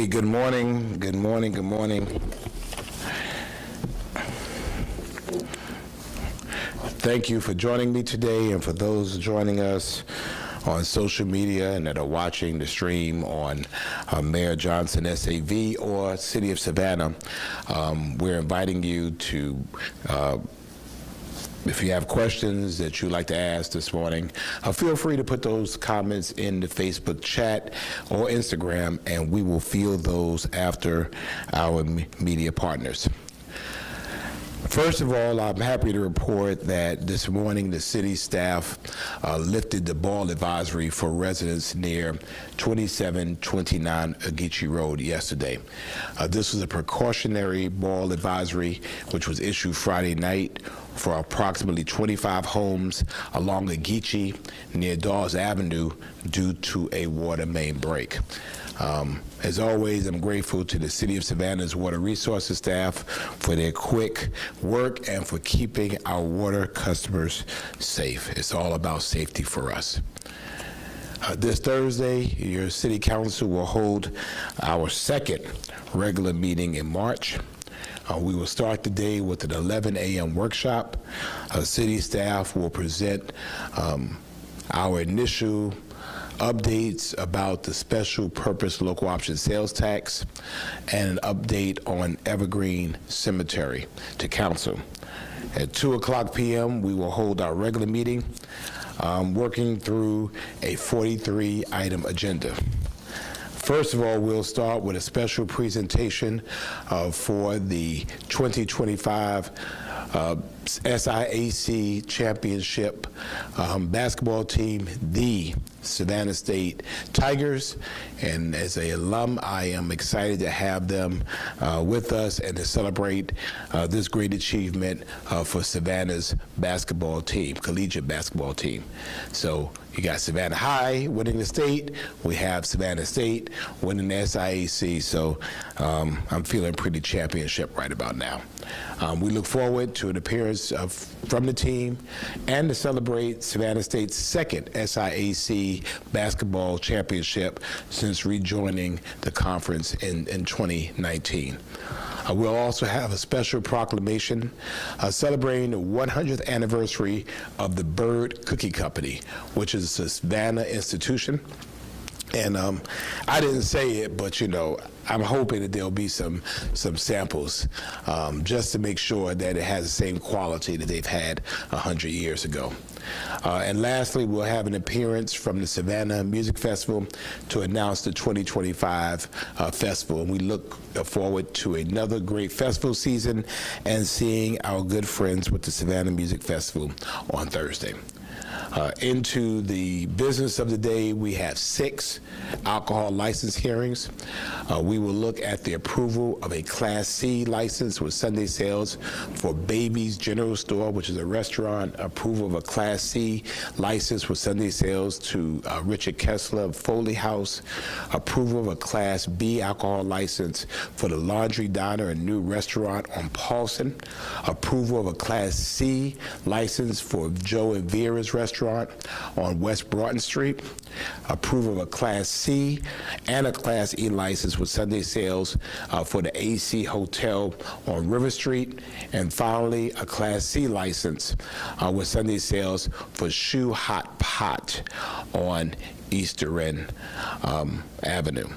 Hey, good morning, good morning, good morning. Thank you for joining me today, and for those joining us on social media and that are watching the stream on Mayor Johnson SAV or City of Savannah, we're inviting you to if you have questions that you'd like to ask this morning, feel free to put those comments in the Facebook chat or Instagram, and we will field those after our media partners. First of all, I'm happy to report that this morning the city staff lifted the ball advisory for residents near 2729 Ageechee Road yesterday. This was a precautionary ball advisory which was issued Friday night for approximately 25 homes along Ageechee near Dawes Avenue due to a water main break. As always, I'm grateful to the City of Savannah's water resources staff for their quick work and for keeping our water customers safe. It's all about safety for us. This Thursday, your City Council will hold our second regular meeting in March. We will start the day with an 11 a.m. workshop. City staff will present our initial updates about the special purpose local option sales tax and an update on Evergreen Cemetery to council. At 2:00 p.m. we will hold our regular meeting, working through a 43-item agenda. First of all, we'll start with a special presentation for the 2025 SIAC Championship basketball team, the Savannah State Tigers. And as an alum, I am excited to have them with us and to celebrate this great achievement for Savannah's basketball team, collegiate basketball team. So you got Savannah High winning the state. We have Savannah State winning the SIAC. So I'm feeling pretty championship right about now. We look forward to an appearance from the team and to celebrate Savannah State's second SIAC basketball championship since rejoining the conference in 2019. We'll also have a special proclamation celebrating the 100th anniversary of the Bird Cookie Company, which is a Savannah institution. And I didn't say it, but you know, I'm hoping that there'll be some samples just to make sure that it has the same quality that they've had 100 years ago. And lastly, we'll have an appearance from the Savannah Music Festival to announce the 2025 festival. And we look forward to another great festival season and seeing our good friends with the Savannah Music Festival on Thursday. Into the business of the day, we have 6 alcohol license hearings. We will look at the approval of a Class C license with Sunday sales for Baby's General Store, which is a restaurant, approval of a Class C license with Sunday sales to Richard Kessler of Foley House, approval of a Class B alcohol license for the Laundry Diner, a new restaurant on Paulson, approval of a Class C license for Joe and Vera's restaurant on West Broughton Street, approval of a Class C and a Class E license with Sunday sales for the AC Hotel on River Street, and finally a Class C license with Sunday sales for Shoe Hot Pot on Easter End Avenue.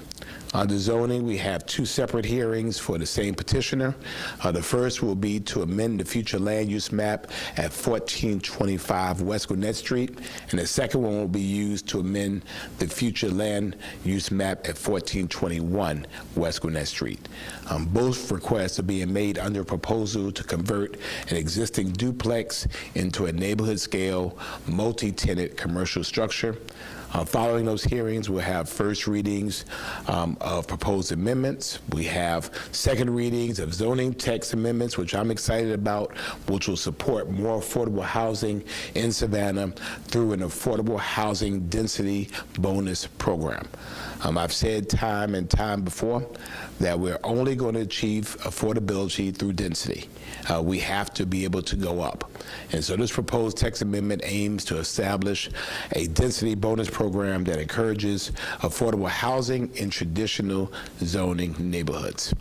Under zoning, we have 2 separate hearings for the same petitioner. The first will be to amend the future land use map at 1425 West Gwinnett Street, and the second one will be used to amend the future land use map at 1421 West Gwinnett Street. Both requests are being made under a proposal to convert an existing duplex into a neighborhood scale multi-tenant commercial structure. Following those hearings, we'll have first readings of proposed amendments. We have second readings of zoning text amendments, which I'm excited about, which will support more affordable housing in Savannah through an affordable housing density bonus program. I've said time and time before that we're only going to achieve affordability through density. We have to be able to go up. And so this proposed text amendment aims to establish a density bonus program that encourages affordable housing in traditional zoning neighborhoods.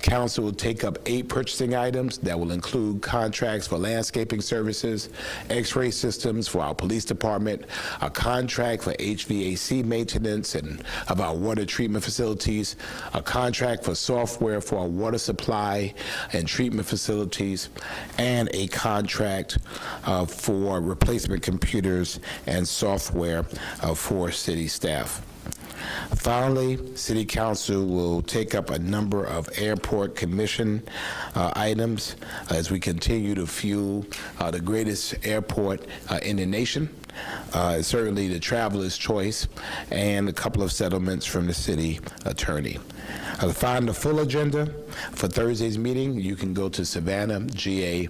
Council will take up 8 purchasing items that will include contracts for landscaping services, X-ray systems for our police department, a contract for HVAC maintenance and of our water treatment facilities, a contract for software for our water supply and treatment facilities, and a contract for replacement computers and software for city staff. Finally, City Council will take up a number of airport commission items as we continue to fuel the greatest airport in the nation. Certainly the traveler's choice, and a couple of settlements from the city attorney. To find the full agenda for Thursday's meeting, you can go to savannahga.gov,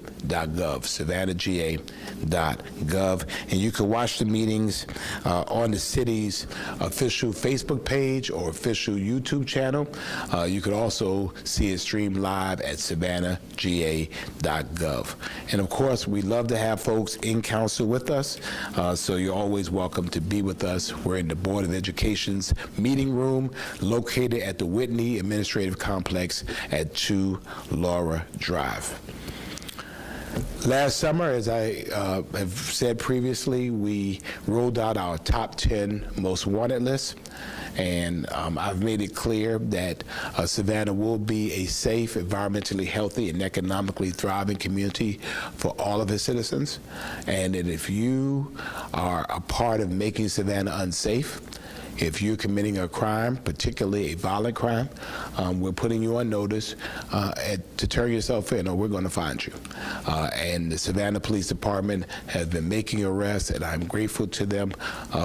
savannahga.gov, and you can watch the meetings on the city's official Facebook page or official YouTube channel. You could also see it streamed live at savannahga.gov. And of course, we love to have folks in council with us, so you're always welcome to be with us. We're in the Board of Education's meeting room located at the Whitney Administrative Complex at 2 Laura Drive. Last summer, as I have said previously, we rolled out our top 10 most wanted list. And I've made it clear that Savannah will be a safe, environmentally healthy, and economically thriving community for all of its citizens. And that if you are a part of making Savannah unsafe, if you're committing a crime, particularly a violent crime, we're putting you on notice to turn yourself in, or we're going to find you. And the Savannah Police Department has been making arrests, and I'm grateful to them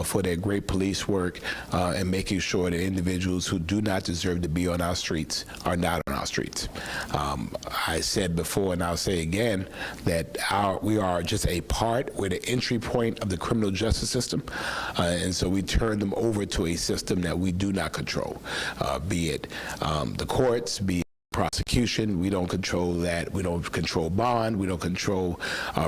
for their great police work and making sure that individuals who do not deserve to be on our streets are not on our streets. I said before, and I'll say again, that we are just a part, we're the entry point of the criminal justice system, and so we turn them over to a system that we do not control, be it the courts, be it prosecution. We don't control that. We don't control bond. We don't control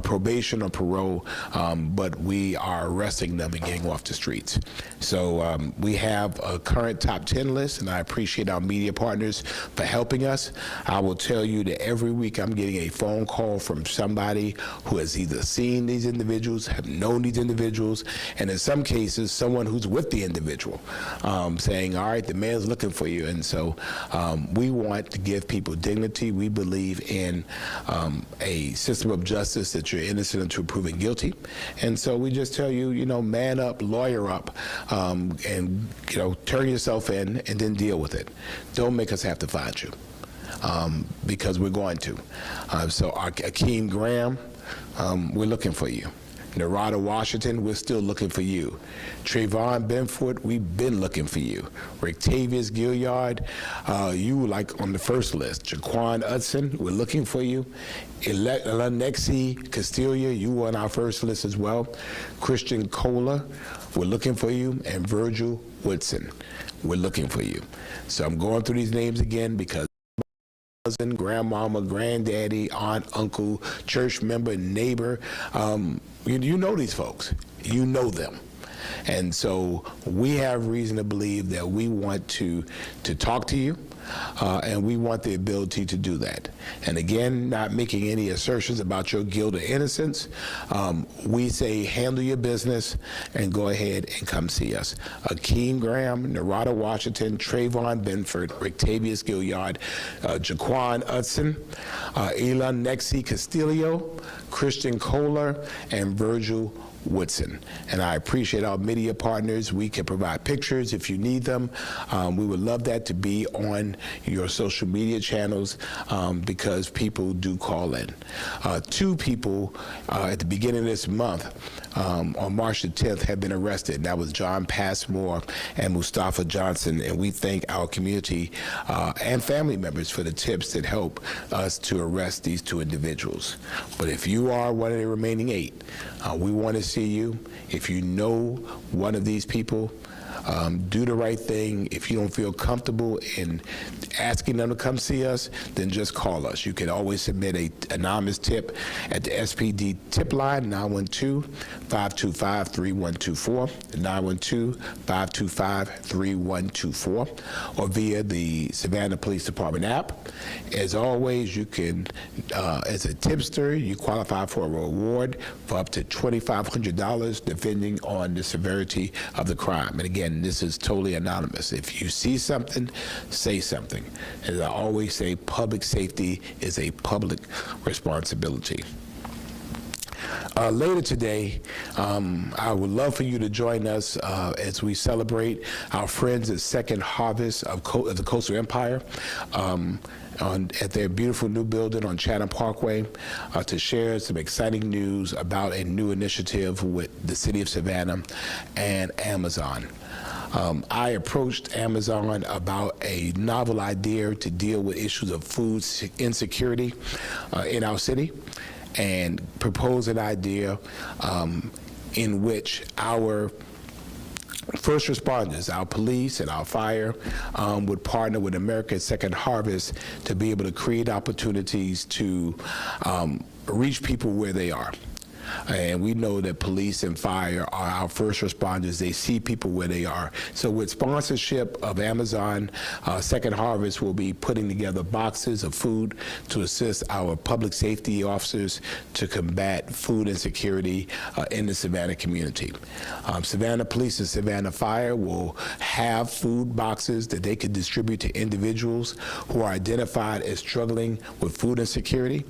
probation or parole, but we are arresting them and getting off the streets. So we have a current top 10 list, and I appreciate our media partners for helping us. I will tell you that every week I'm getting a phone call from somebody who has either seen these individuals, have known these individuals, and in some cases, someone who's with the individual saying, all right, the man's looking for you. And so we want to give people dignity. We believe in a system of justice that you're innocent until proven guilty. And so we just tell you, man up, lawyer up, and, turn yourself in and then deal with it. Don't make us have to find you, because we're going to. So Akeem Graham, we're looking for you. Narada Washington, we're still looking for you. Trayvon Benford, we've been looking for you. Rictavious Gilliard, you like on the first list. Jaquan Hudson, we're looking for you. Alexi Castillo, you on our first list as well. Christian Kohler, we're looking for you. And Virgil Woodson, we're looking for you. So I'm going through these names again because cousin, grandmama, granddaddy, aunt, uncle, church member, neighbor, you know these folks. You know them. And so we have reason to believe that we want to talk to you, and we want the ability to do that. And again, not making any assertions about your guilt or innocence. We say handle your business and go ahead and come see us. Akeem Graham, Narada Washington, Trayvon Benford, Rictavious Gilliard, Jaquan Hudson, Elon Nexi Castillo, Christian Kohler, and Virgil Woodson. And I appreciate our media partners. We can provide pictures if you need them. We would love that to be on your social media channels because people do call in. 2 people at the beginning of this month on March the 10th have been arrested. That was John Passmore and Mustafa Johnson, and we thank our community and family members for the tips that help us to arrest these two individuals. But if you are one of the remaining 8, we want to see you. If you know one of these people, do the right thing. If you don't feel comfortable in asking them to come see us, then just call us. You can always submit an anonymous tip at the SPD tip line, 912-525-3124, 912-525-3124, or via the Savannah Police Department app. As always, you can, as a tipster, you qualify for a reward for up to $2,500 depending on the severity of the crime. And again, this is totally anonymous. If you see something, say something. As I always say, public safety is a public responsibility. Later today, I would love for you to join us as we celebrate our friends at Second Harvest of the Coastal Empire at their beautiful new building on Chatham Parkway to share some exciting news about a new initiative with the City of Savannah and Amazon. I approached Amazon about a novel idea to deal with issues of food insecurity in our city, and propose an idea in which our first responders, our police and our fire, would partner with America's Second Harvest to be able to create opportunities to reach people where they are. And we know that police and fire are our first responders. They see people where they are. So with sponsorship of Amazon, Second Harvest will be putting together boxes of food to assist our public safety officers to combat food insecurity in the Savannah community. Savannah Police and Savannah Fire will have food boxes that they could distribute to individuals who are identified as struggling with food insecurity.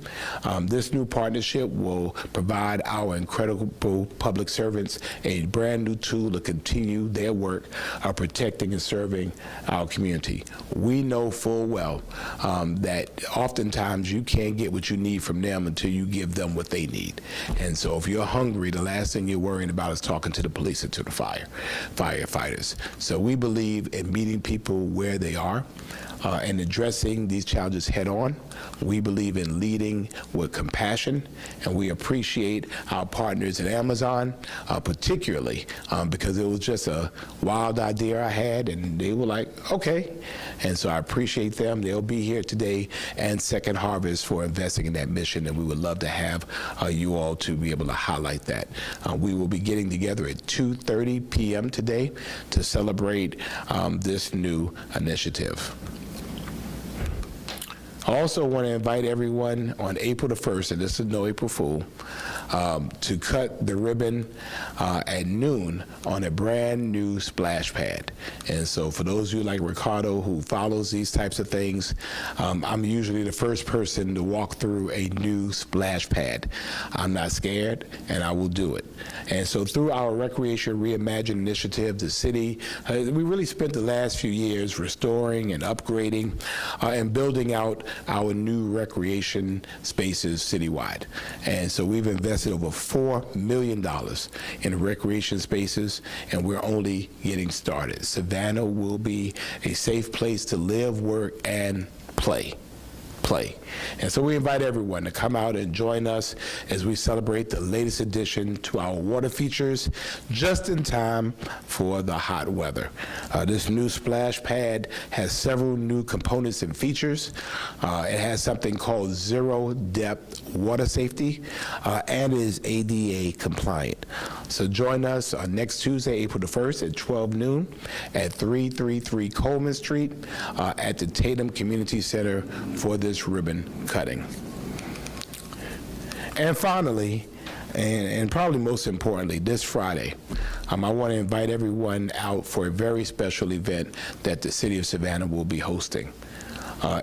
This new partnership will provide our incredible public servants a brand new tool to continue their work of protecting and serving our community. We know full well that oftentimes you can't get what you need from them until you give them what they need. And so if you're hungry, the last thing you're worrying about is talking to the police and to the firefighters. So we believe in meeting people where they are and addressing these challenges head on. We believe in leading with compassion, and we appreciate our partners at Amazon, particularly because it was just a wild idea I had, and they were like, okay. And so I appreciate them. They'll be here today, and Second Harvest for investing in that mission, and we would love to have you all to be able to highlight that. We will be getting together at 2:30 p.m. today to celebrate this new initiative. I also want to invite everyone on April the 1st, and this is no April Fool, to cut the ribbon at noon on a brand new splash pad. And so for those of you like Ricardo who follows these types of things, I'm usually the first person to walk through a new splash pad. I'm not scared, and I will do it. And so through our Recreation Reimagined initiative, the city, we really spent the last few years restoring and upgrading and building out our new recreation spaces citywide. And so we've invested over $4 million in recreation spaces, and we're only getting started. Savannah will be a safe place to live, work, and play. And so we invite everyone to come out and join us as we celebrate the latest addition to our water features just in time for the hot weather. This new splash pad has several new components and features. It has something called zero depth water safety and is ADA compliant. So join us on next Tuesday, April the 1st at 12 noon at 333 Coleman Street at the Tatum Community Center for this ribbon cutting. And finally, and probably most importantly, this Friday, I want to invite everyone out for a very special event that the City of Savannah will be hosting.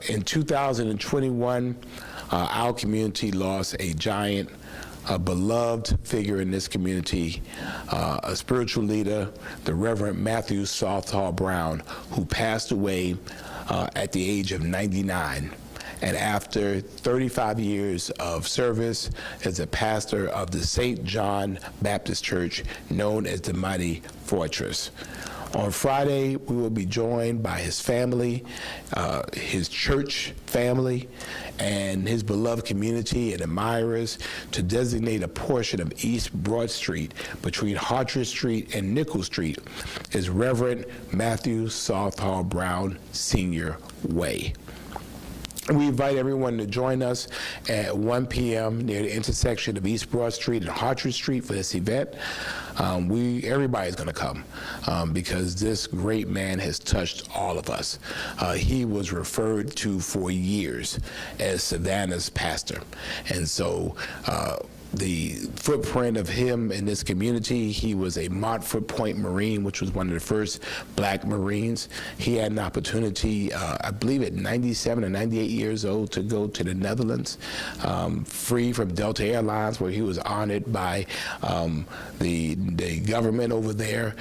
In 2021, our community lost a giant, a beloved figure in this community, a spiritual leader, the Reverend Matthew Southall Brown, who passed away at the age of 99. and after 35 years of service as a pastor of the St. John Baptist Church, known as the Mighty Fortress. On Friday, we will be joined by his family, his church family, and his beloved community and admirers to designate a portion of East Broad Street between Hartridge Street and Nickel Street as Reverend Matthew Southall Brown Sr. Way. We invite everyone to join us at 1 p.m. near the intersection of East Broad Street and Hartridge Street for this event. Everybody's going to come because this great man has touched all of us. He was referred to for years as Savannah's pastor, and so the footprint of him in this community, he was a Montfort Point Marine, which was one of the first black Marines. He had an opportunity, I believe at 97 or 98 years old, to go to the Netherlands, free from Delta Airlines, where he was honored by the government over there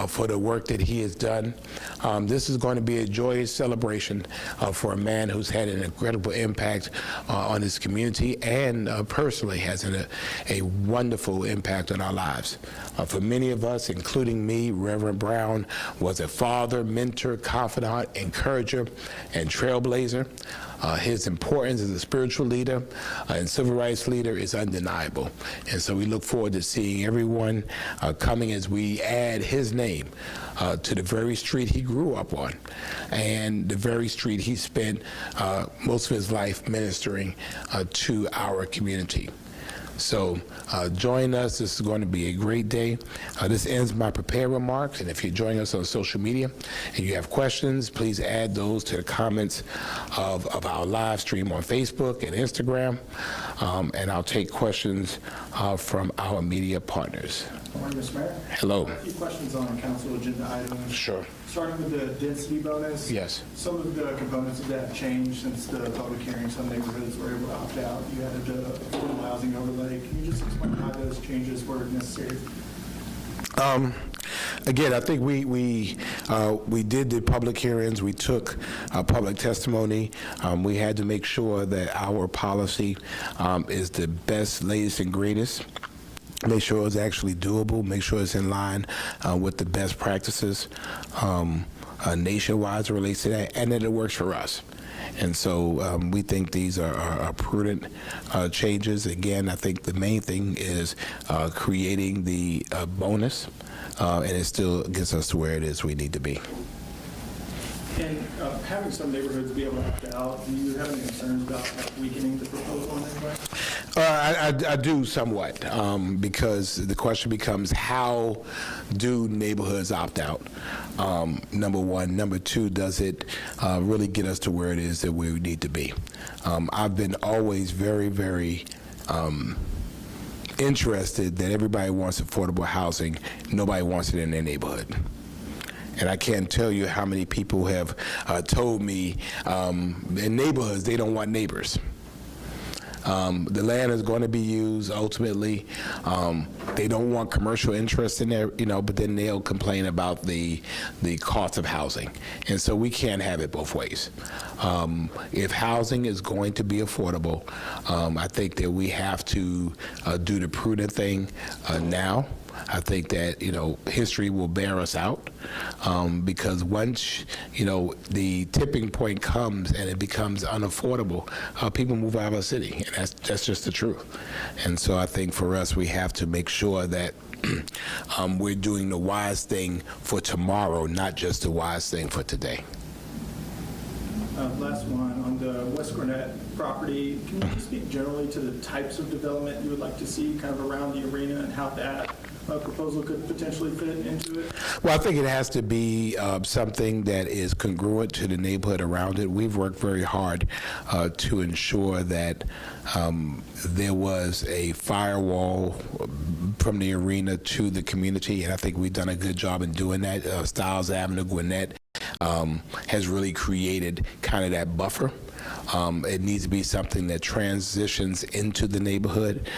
for the work that he has done. This is going to be a joyous celebration for a man who's had an incredible impact on his community and personally has a wonderful impact on our lives. For many of us, including me, Reverend Brown was a father, mentor, confidant, encourager, and trailblazer. His importance as a spiritual leader and civil rights leader is undeniable. And so we look forward to seeing everyone coming as we add his name to the very street he grew up on and the very street he spent most of his life ministering to our community. So join us. This is going to be a great day. This ends my prepared remarks, and if you're joining us on social media and you have questions, please add those to the comments of our live stream on Facebook and Instagram, and I'll take questions from our media partners. Good morning, Mr. Mayor. Hello. A few questions on council agenda items. Sure. Starting with the density bonus. Yes. Some of the components of that changed since the public hearing. Some neighborhoods were able to opt out. You added the affordable housing overlay. Can you just explain why those changes were necessary? Again, I think we did the public hearings. We took public testimony. We had to make sure that our policy is the best, latest, and greatest. Make sure it's actually doable, make sure it's in line with the best practices nationwide as it relates to that, and that it works for us. And so we think these are prudent changes. Again, I think the main thing is creating the bonus, and it still gets us to where it is we need to be. And having some neighborhoods be able to opt out, do you have any concerns about weakening the proposal in any way? I do somewhat, because the question becomes, how do neighborhoods opt out? Number one. Number two, does it really get us to where it is that we need to be? I've been always very, very interested that everybody wants affordable housing. Nobody wants it in their neighborhood. And I can't tell you how many people have told me in neighborhoods they don't want neighbors. The land is going to be used ultimately. They don't want commercial interest in there, but then they'll complain about the cost of housing. And so we can't have it both ways. If housing is going to be affordable, I think that we have to do the prudent thing now. I think that, history will bear us out because once, the tipping point comes and it becomes unaffordable, people move out of the city, and that's just the truth. And so I think for us, we have to make sure that we're doing the wise thing for tomorrow, not just the wise thing for today. Last one, on the West Gwinnett property, can you speak generally to the types of development you would like to see kind of around the arena and how that proposal could potentially fit into it? Well, I think it has to be something that is congruent to the neighborhood around it. We've worked very hard to ensure that there was a firewall from the arena to the community, and I think we've done a good job in doing that. Stiles Avenue, Gwinnett has really created kind of that buffer. It needs to be something that transitions into the neighborhood,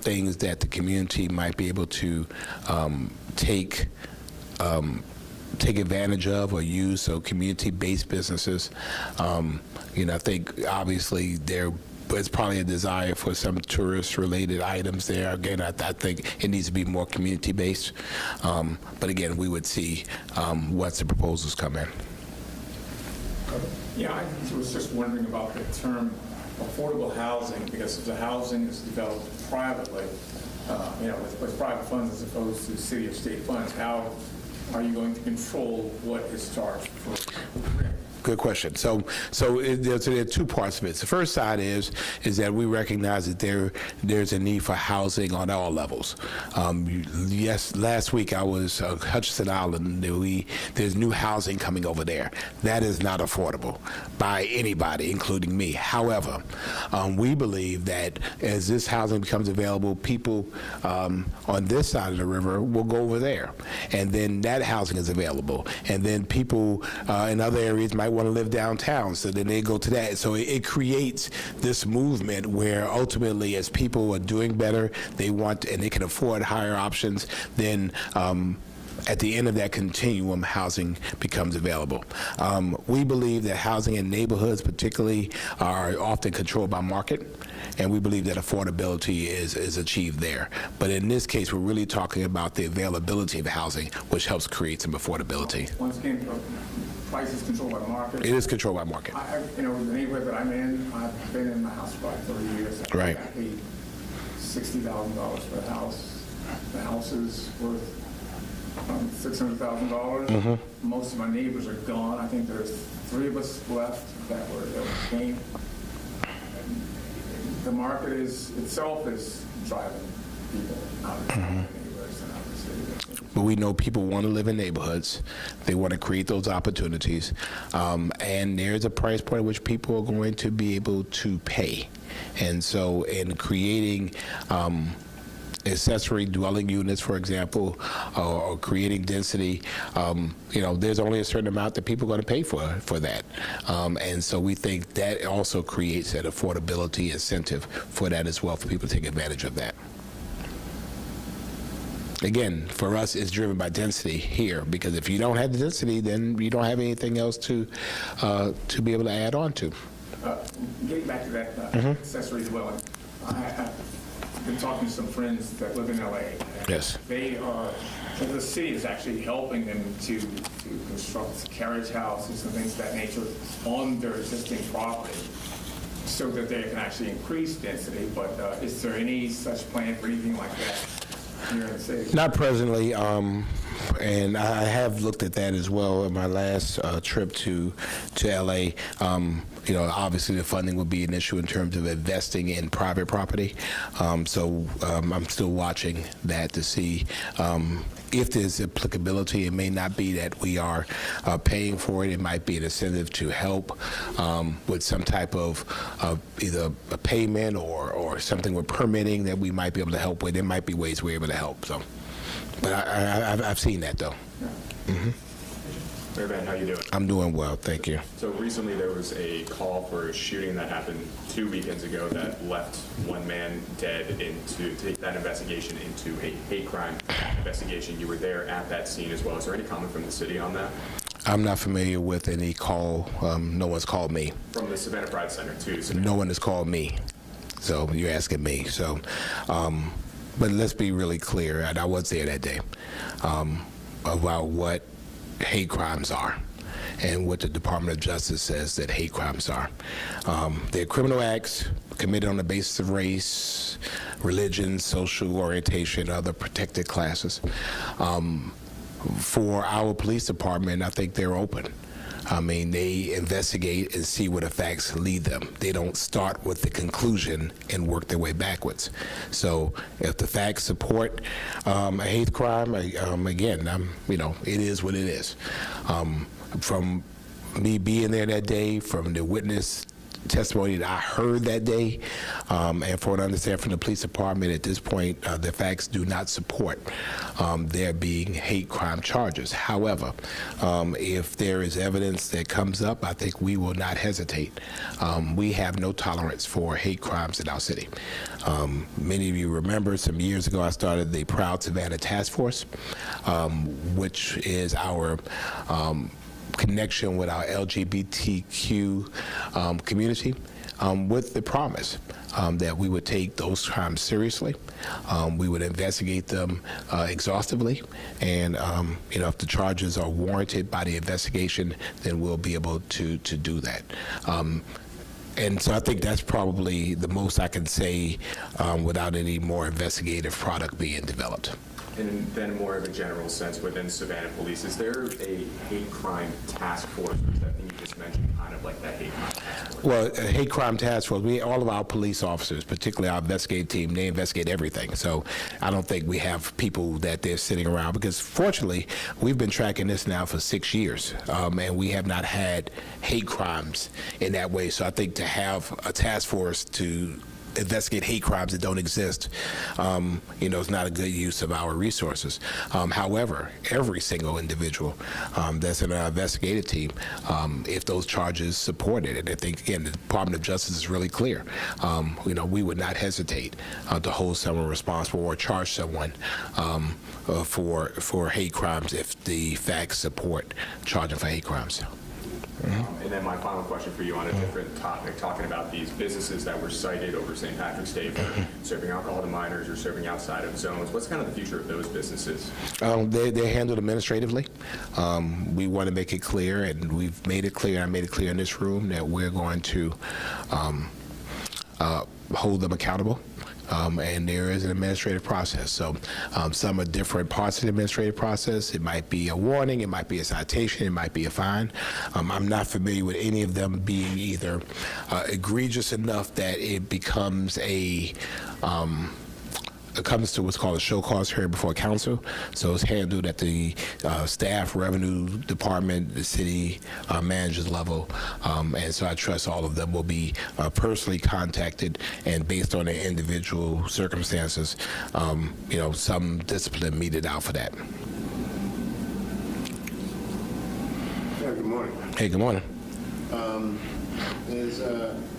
things that the community might be able to take take advantage of or use, so community-based businesses. I think obviously there's probably a desire for some tourist-related items there. Again, I think it needs to be more community-based. But again, we would see once the proposals come in. Yeah, I was just wondering about the term affordable housing, because if the housing is developed privately, with private funds as opposed to city or state funds, how are you going to control what is charged for rent? Good question. So there are two parts of it. The first side is that we recognize that there's a need for housing on all levels. Yes, last week I was Hutchinson Island. There's new housing coming over there. That is not affordable by anybody, including me. However, we believe that as this housing becomes available, people on this side of the river will go over there, and then that housing is available, and then people in other areas might want to live downtown, so then they go to that. So it creates this movement where ultimately, as people are doing better, they want and they can afford higher options, then at the end of that continuum, housing becomes available. We believe that housing in neighborhoods particularly are often controlled by market, and we believe that affordability is achieved there. But in this case, we're really talking about the availability of housing, which helps create some affordability. Once again, price is controlled by the market. It is controlled by market. The neighborhood that I'm in, I've been in my house for about 30 years. Right. I paid $60,000 for the house. The house is worth $600,000. Most of my neighbors are gone. I think there's 3 of us left that came. The market itself is driving people out of the neighborhoods and out of the city. But we know people want to live in neighborhoods. They want to create those opportunities. And there's a price point at which people are going to be able to pay. And so in creating accessory dwelling units, for example, or creating density, there's only a certain amount that people are going to pay for that. And so we think that also creates that affordability incentive for that as well, for people to take advantage of that. Again, for us, it's driven by density here, because if you don't have the density, then you don't have anything else to be able to add on to. Getting back to that accessory dwelling, I've been talking to some friends that live in LA. Yes. The city is actually helping them to construct carriage houses and things of that nature on their existing property so that they can actually increase density. But is there any such plan for anything like that here in the city? Not presently, and I have looked at that as well in my last trip to LA. Obviously the funding would be an issue in terms of investing in private property. So I'm still watching that to see if there's applicability. It may not be that we are paying for it. It might be an incentive to help with some type of either a payment or something with permitting that we might be able to help with. There might be ways we're able to help. So, but I've seen that though. Mayor Van, how you doing? I'm doing well, thank you. So recently there was a call for a shooting that happened 2 weekends ago that left one man dead, to take that investigation into a hate crime investigation. You were there at that scene as well. Is there any comment from the city on that? I'm not familiar with any call. No one's called me. From the Savannah Pride Center too. Savannah. No one has called me. So you're asking me. So, but let's be really clear, and I was there that day, about what hate crimes are and what the Department of Justice says that hate crimes are. They're criminal acts committed on the basis of race, religion, social orientation, other protected classes. For our police department, I think they're open. I mean, they investigate and see where the facts lead them. They don't start with the conclusion and work their way backwards. So if the facts support a hate crime, again, it is what it is. From me being there that day, from the witness testimony that I heard that day, and for what I understand from the police department at this point, the facts do not support there being hate crime charges. However, if there is evidence that comes up, I think we will not hesitate. We have no tolerance for hate crimes in our city. Many of you remember some years ago I started the Proud Savannah Task Force, which is our connection with our LGBTQ community, with the promise that we would take those crimes seriously. We would investigate them exhaustively, and if the charges are warranted by the investigation, then we'll be able to do that. And so I think that's probably the most I can say without any more investigative product being developed. And then more of a general sense within Savannah Police, is there a hate crime task force, or is that thing you just mentioned kind of like that hate crime task force? Well, a hate crime task force, all of our police officers, particularly our investigative team, they investigate everything. So I don't think we have people that they're sitting around, because fortunately, we've been tracking this now for 6 years, and we have not had hate crimes in that way. So I think to have a task force to investigate hate crimes that don't exist, is not a good use of our resources. However, every single individual that's in our investigative team, if those charges support it, and I think, again, the Department of Justice is really clear, we would not hesitate to hold someone responsible or charge someone for hate crimes if the facts support charging for hate crimes. And then my final question for you on a different topic, talking about these businesses that were cited over St. Patrick's Day for serving alcohol to minors or serving outside of zones. What's kind of the future of those businesses? They're handled administratively. We want to make it clear, and we've made it clear, I made it clear in this room, that we're going to hold them accountable. And there is an administrative process. So some are different parts of the administrative process. It might be a warning, it might be a citation, it might be a fine. I'm not familiar with any of them being either egregious enough that it becomes it comes to what's called a show cause hearing before council. So it's handled at the staff, revenue department, the city manager's level. And so I trust all of them will be personally contacted, and based on their individual circumstances, some discipline meted out for that. Yeah, good morning. Hey, good morning.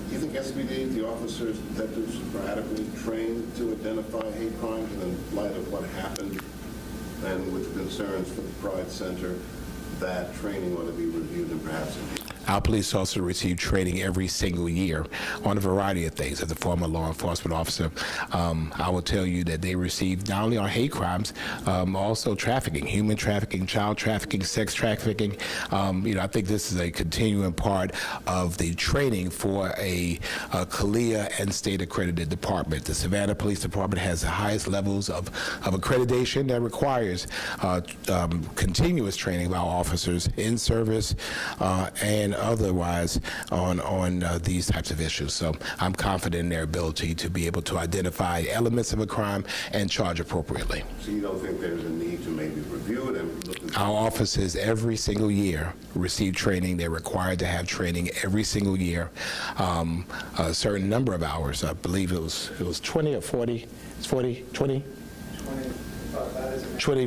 Do you think SBD, the officers, detectives, are adequately trained to identify hate crimes, and in light of what happened and with the concerns for the Pride Center, that training ought to be reviewed and perhaps enhanced? Our police officers receive training every single year on a variety of things. As a former law enforcement officer, I will tell you that they receive not only on hate crimes, also trafficking, human trafficking, child trafficking, sex trafficking. I think this is a continuing part of the training for a CALEA and state accredited department. The Savannah Police Department has the highest levels of accreditation that requires continuous training of our officers in service and otherwise on these types of issues. So I'm confident in their ability to be able to identify elements of a crime and charge appropriately. So you don't think there's a need to maybe review it and look at Our officers every single year receive training. They're required to have training every single year, a certain number of hours. I believe it was 20 or 40. It's 40, 20? 20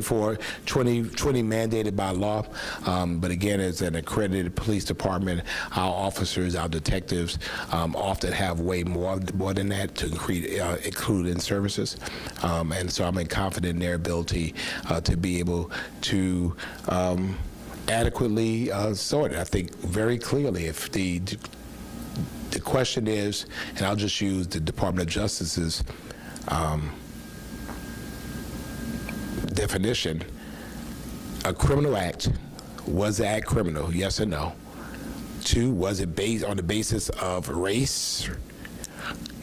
mandated by law, but again, as an accredited police department, our officers, our detectives often have way more than that to include in services, and so I'm confident in their ability to be able to adequately sort it. I think very clearly, if the question is, and I'll just use the Department of Justice's definition, a criminal act, was the act criminal, yes or no? 2, was it based on the basis of race,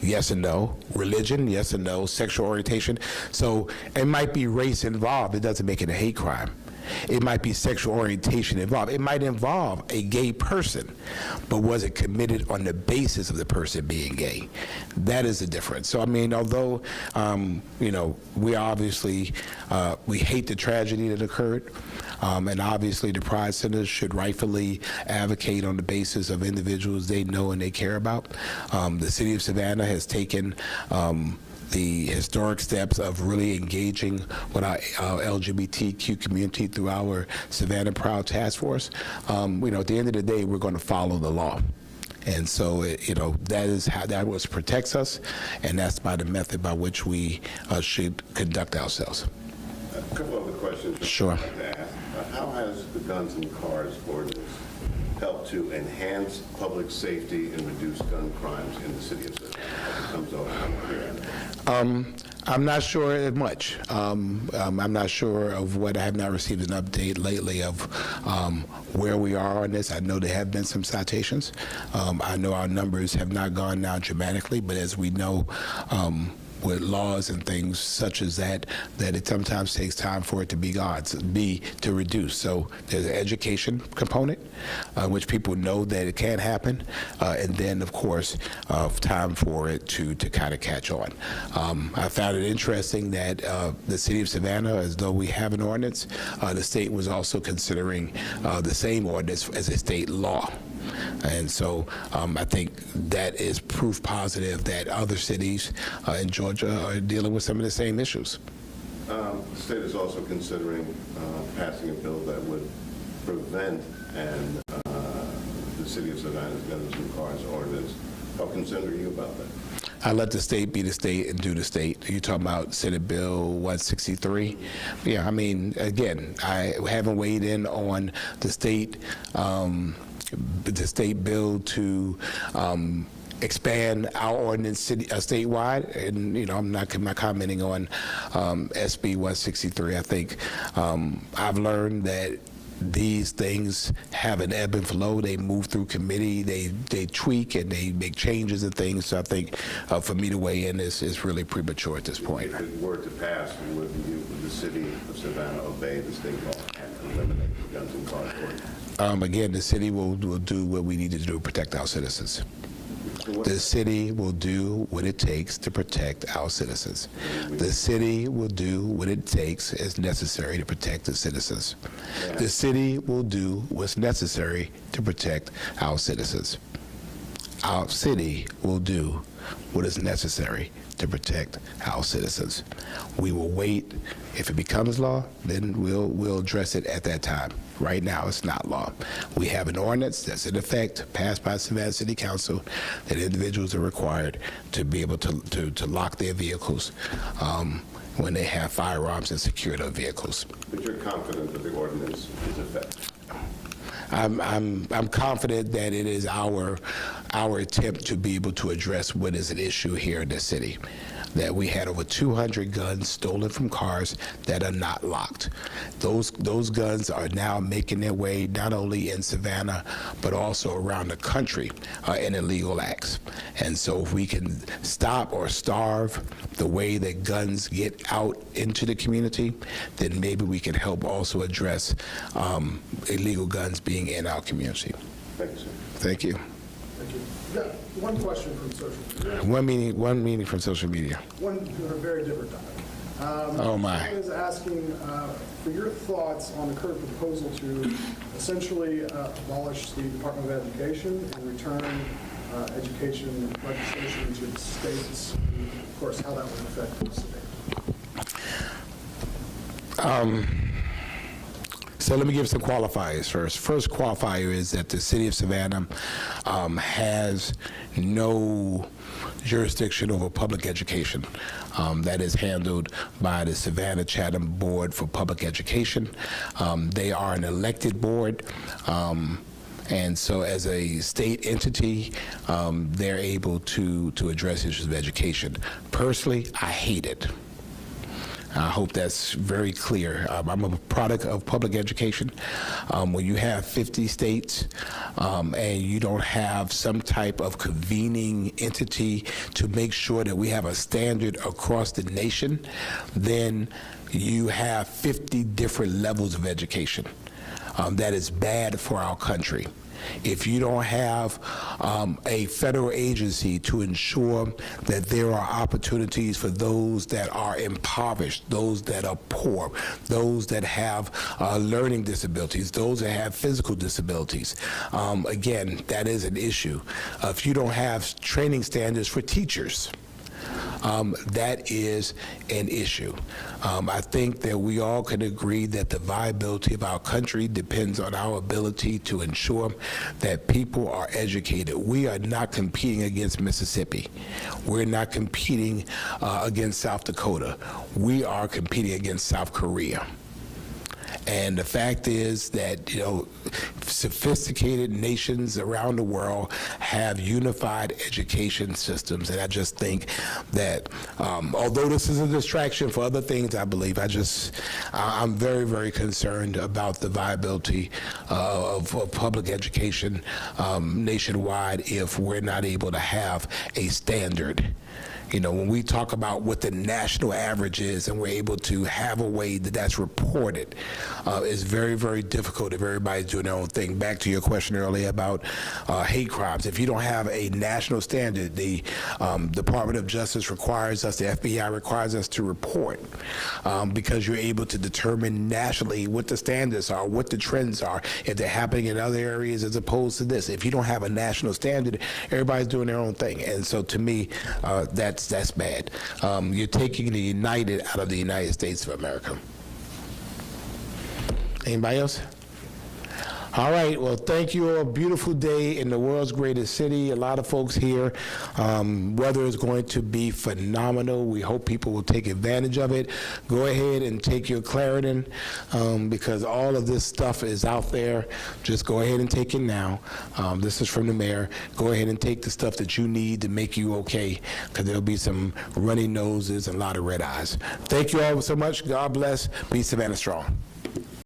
yes or no? Religion, yes or no? Sexual orientation? So it might be race involved, it doesn't make it a hate crime. It might be sexual orientation involved. It might involve a gay person, but was it committed on the basis of the person being gay? That is the difference. So, I mean, although, we obviously, we hate the tragedy that occurred, And obviously, the Pride Center should rightfully advocate on the basis of individuals they know and they care about. The city of Savannah has taken the historic steps of really engaging with our LGBTQ community through our Savannah Proud Task Force. At the end of the day, we're going to follow the law. And so, that is how that what protects us, and that's by the method by which we should conduct ourselves. A couple other questions. Sure. I'd like to ask. How has the Guns and Cars ordinance helped to enhance public safety and reduce gun crimes in the city of Savannah? As it comes over, I'm clear. I'm not sure as much. I'm not sure of what. I have not received an update lately of where we are on this. I know there have been some citations. I know our numbers have not gone down dramatically, but as we know, with laws and things such as that it sometimes takes time for it to to reduce. So there's an education component, which people know that it can happen, and then of course, time for it to kind of catch on. I found it interesting that the city of Savannah, as though we have an ordinance, the state was also considering the same ordinance as a state law. And so I think that is proof positive that other cities in Georgia are dealing with some of the same issues. The state is also considering passing a bill that would prevent the city of Savannah's Guns and Cars ordinance. How concerned are you about that? I let the state be the state and do the state. You're talking about Senate Bill 163? Yeah, I mean, again, I haven't weighed in on the state bill to expand our ordinance statewide, and I'm not commenting on SB 163. I think I've learned that these things have an ebb and flow. They move through committee, they tweak and they make changes and things. So I think for me to weigh in is really premature at this point. If it were to pass, would the city of Savannah obey the state law and eliminate the Guns and Cars ordinance? Again, the city will do what we need to do to protect our citizens. The city will do what it takes to protect our citizens. The city will do what it takes as necessary to protect the citizens. The city will do what's necessary to protect our citizens. Our city will do what is necessary to protect our citizens. We will wait. If it becomes law, then we'll address it at that time. Right now, it's not law. We have an ordinance that's in effect, passed by Savannah City Council, that individuals are required to be able to lock their vehicles when they have firearms and secure their vehicles. But you're confident that the ordinance is effective? I'm confident that it is our attempt to be able to address what is an issue here in the city. That we had over 200 guns stolen from cars that are not locked. Those guns are now making their way not only in Savannah, but also around the country in illegal acts. And so if we can stop or starve the way that guns get out into the community, then maybe we can help also address illegal guns being in our community. Thank you, sir. Thank you. Thank you. Yeah, one question from social media. One meeting from social media. One very different topic. Oh, my. I was asking for your thoughts on the current proposal to essentially abolish the Department of Education and return education legislation to the states, and of course, how that would affect the state. So let me give some qualifiers first. First qualifier is that the city of Savannah has no jurisdiction over public education. That is handled by the Savannah Chatham Board for Public Education. They are an elected board. And so as a state entity, they're able to address issues of education. Personally, I hate it. I hope that's very clear. I'm a product of public education. When you have 50 states and you don't have some type of convening entity to make sure that we have a standard across the nation, then you have 50 different levels of education. That is bad for our country. if you don't have a federal agency to ensure that there are opportunities for those that are impoverished, those that are poor, those that have learning disabilities, those that have physical disabilities, again, that is an issue. If you don't have training standards for teachers, that is an issue. I think that we all can agree that the viability of our country depends on our ability to ensure that people are educated. We are not competing against Mississippi. We're not competing against South Dakota. We are competing against South Korea. And the fact is that, you know, sophisticated nations around the world have unified education systems. And I just think that although this is a distraction for other things, I believe, I'm very, very concerned about the viability of public education nationwide if we're not able to have a standard. You know, when we talk about what the national average is and we're able to have a way that that's reported, it's very, very difficult if everybody's doing their own thing. Back to your question earlier about hate crimes. If you don't have a national standard, the Department of Justice requires us, the FBI requires us to report because you're able to determine nationally what the standards are, what the trends are, if they're happening in other areas as opposed to this. If you don't have a national standard, everybody's doing their own thing. And so to me, that's bad. You're taking the United out of the United States of America. Anybody else? All right, well, thank you. A beautiful day in the world's greatest city. A lot of folks here. Weather is going to be phenomenal. We hope people will take advantage of it. Go ahead and take your Claritin because all of this stuff is out there. Just go ahead and take it now. This is from the mayor. Go ahead and take the stuff that you need to make you okay because there'll be some runny noses and a lot of red eyes. Thank you all so much. God bless. Be Savannah strong.